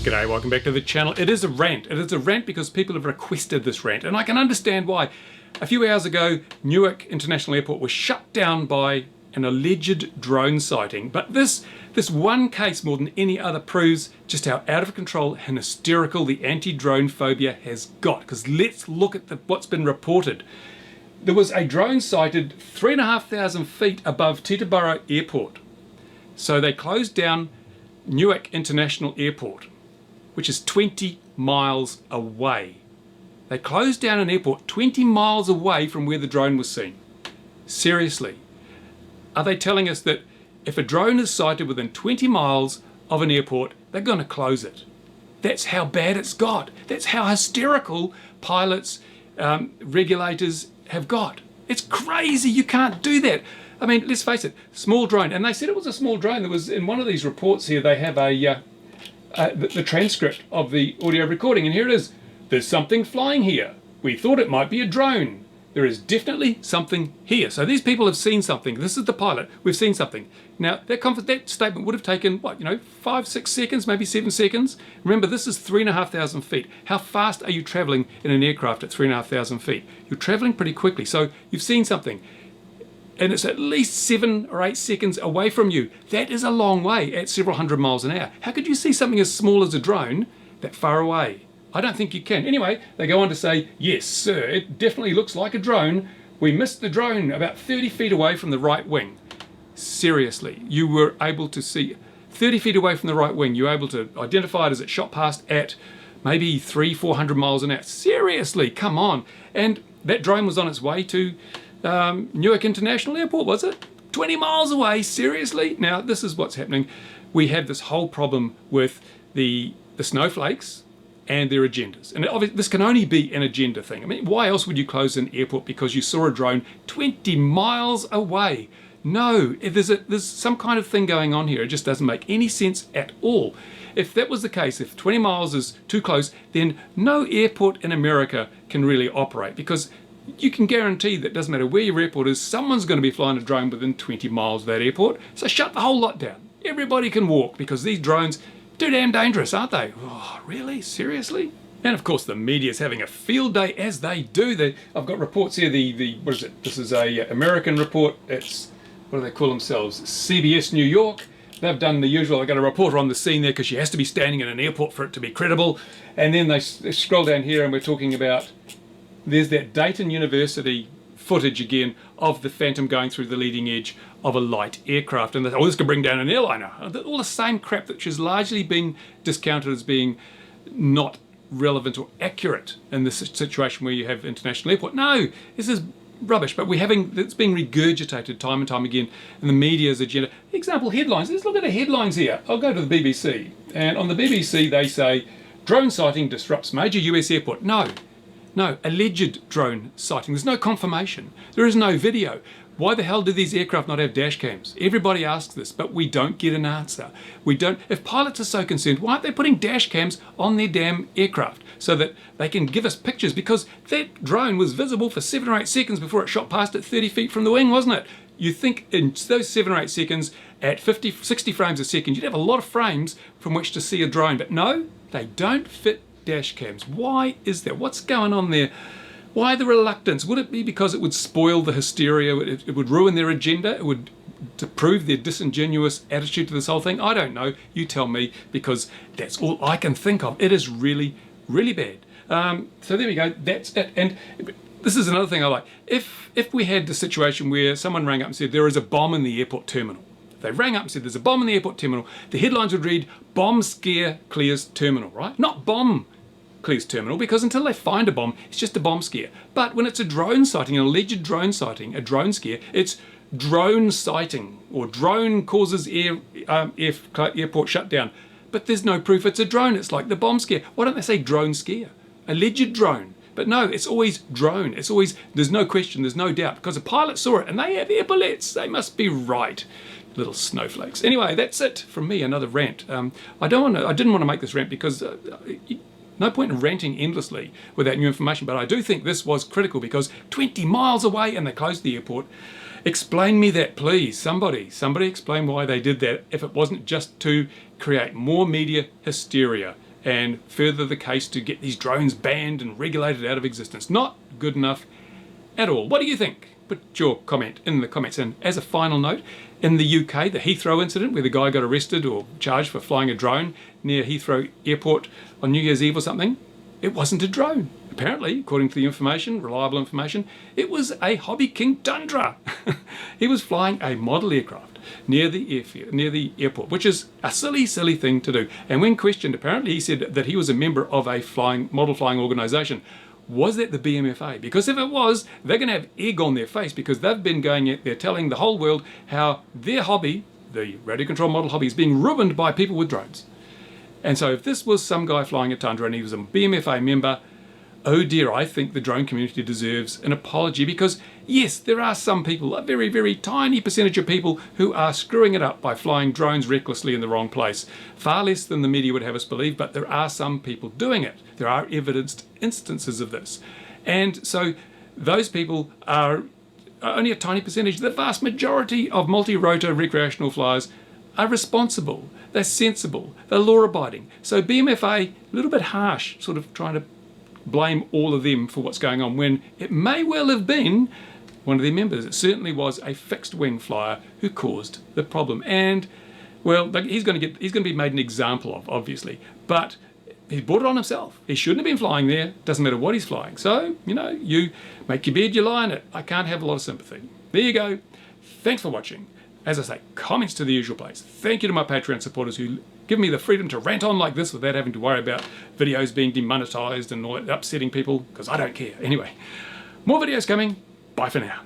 G'day, welcome back to the channel. It is a rant. It is a rant because people have requested this rant, and I can understand why. A few hours ago, Newark International Airport was shut down by an alleged drone sighting, but this one case more than any other proves just how out of control and hysterical the anti-drone phobia has got. Because let's look at what's been reported. There was a drone sighted 3,500 feet above Teterboro Airport. So they closed down Newark International Airport, which is 20 miles away. They closed down an airport 20 miles away from where the drone was seen. Seriously. Are they telling us that if a drone is sighted within 20 miles of an airport, they're going to close it? That's how bad it's got. That's how hysterical pilots, regulators have got. It's crazy. You can't do that. I mean, let's face it, small drone. And they said it was a small drone. There was, in one of these reports here, they have the transcript of the audio recording, and here it is. There's something flying here. We thought it might be a drone. There is definitely something here. So these people have seen something. This is the pilot. We've seen something. Now, that statement would have taken, what, 5, 6 seconds, maybe 7 seconds. Remember, this is 3,500 feet. How fast are you traveling in an aircraft at 3,500 feet? You're traveling pretty quickly. So you've seen something, and it's at least 7 or 8 seconds away from you. That is a long way at several hundred miles an hour. How could you see something as small as a drone that far away? I don't think you can. Anyway, they go on to say, yes, sir, it definitely looks like a drone. We missed the drone about 30 feet away from the right wing. Seriously, you were able to see 30 feet away from the right wing. You were able to identify it as it shot past at maybe 300-400 miles an hour. Seriously, come on. And that drone was on its way to Newark International Airport, was it? 20 miles away, seriously? Now, this is what's happening. We have this whole problem with the snowflakes and their agendas. And obviously, this can only be an agenda thing. I mean, why else would you close an airport because you saw a drone 20 miles away? No, there's some kind of thing going on here. It just doesn't make any sense at all. If that was the case, if 20 miles is too close, then no airport in America can really operate, because you can guarantee that it doesn't matter where your airport is, someone's going to be flying a drone within 20 miles of that airport. So shut the whole lot down. Everybody can walk, because these drones too damn dangerous, aren't they? Oh, really? Seriously? And of course the media's having a field day, as they do. I've got reports here, what is it? This is a American report. It's, what do they call themselves? CBS New York. They've done the usual. They've got a reporter on the scene there because she has to be standing in an airport for it to be credible. And then they scroll down here and we're talking about, there's that Dayton University footage again of the Phantom going through the leading edge of a light aircraft, and this could bring down an airliner. All the same crap that has largely been discounted as being not relevant or accurate in this situation where you have international airport. No, this is rubbish, but it's being regurgitated time and time again in the media's agenda. Example headlines. Let's look at the headlines here. I'll go to the BBC, and on the BBC they say, drone sighting disrupts major US airport. No, alleged drone sighting. There's no confirmation. There is no video. Why the hell do these aircraft not have dash cams? Everybody asks this, but we don't get an answer. We don't. If pilots are so concerned, why aren't they putting dash cams on their damn aircraft so that they can give us pictures? Because that drone was visible for 7 or 8 seconds before it shot past at 30 feet from the wing, wasn't it? You think in those 7 or 8 seconds at 50, 60 frames a second, you'd have a lot of frames from which to see a drone. But no, they don't fit dash cams. Why is that? What's going on there? Why the reluctance? Would it be because it would spoil the hysteria? It would ruin their agenda? It would to prove their disingenuous attitude to this whole thing? I don't know. You tell me, because that's all I can think of. It is really, really bad. So there we go. That's it. And this is another thing I like. If we had the situation where someone rang up and said there is a bomb in the airport terminal. They rang up and said there's a bomb in the airport terminal. The headlines would read, bomb scare clears terminal, right? Not bomb clears terminal, because until they find a bomb, it's just a bomb scare. But when it's a drone sighting, an alleged drone sighting, a drone scare, it's drone sighting, or drone causes airport shutdown. But there's no proof it's a drone. It's like the bomb scare. Why don't they say drone scare? Alleged drone. But no, it's always drone. It's always, there's no question, there's no doubt, because a pilot saw it and they have epaulets. They must be right. Little snowflakes. Anyway, that's it from me. Another rant. I didn't want to make this rant because no point in ranting endlessly without new information. But I do think this was critical, because 20 miles away and they closed the airport. Explain me that, please. Somebody explain why they did that, if it wasn't just to create more media hysteria. and further the case to get these drones banned and regulated out of existence. Not good enough at all. What do you think? Put your comment in the comments. And as a final note, in the UK, the Heathrow incident where the guy got arrested or charged for flying a drone near Heathrow Airport on New Year's Eve or something, it wasn't a drone. Apparently, according to the information, reliable information, it was a Hobby King Tundra. He was flying a model aircraft near the airport, which is a silly, silly thing to do. And when questioned, apparently he said that he was a member of a model flying organisation. Was that the BMFA? Because if it was, they're going to have egg on their face, because they've been going out there telling the whole world how their hobby, the radio control model hobby, is being ruined by people with drones. And so if this was some guy flying a Tundra and he was a BMFA member, oh dear, I think the drone community deserves an apology, because yes, there are some people, a very, very tiny percentage of people, who are screwing it up by flying drones recklessly in the wrong place. Far less than the media would have us believe, but there are some people doing it. There are evidenced instances of this. And so those people are only a tiny percentage. The vast majority of multi-rotor recreational flyers are responsible, they're sensible, they're law-abiding. So BMFA, a little bit harsh, sort of trying to blame all of them for what's going on, when it may well have been one of their members. It certainly was a fixed wing flyer who caused the problem. And well, he's going to be made an example of, obviously, but he brought it on himself. He shouldn't have been flying there. Doesn't matter what he's flying. So, you know, you make your bed, you lie in it. I can't have a lot of sympathy. There you go. Thanks for watching. As I say, comments to the usual place. Thank you to my Patreon supporters who give me the freedom to rant on like this without having to worry about videos being demonetized and all that, upsetting people, because I don't care. Anyway, more videos coming. Bye for now.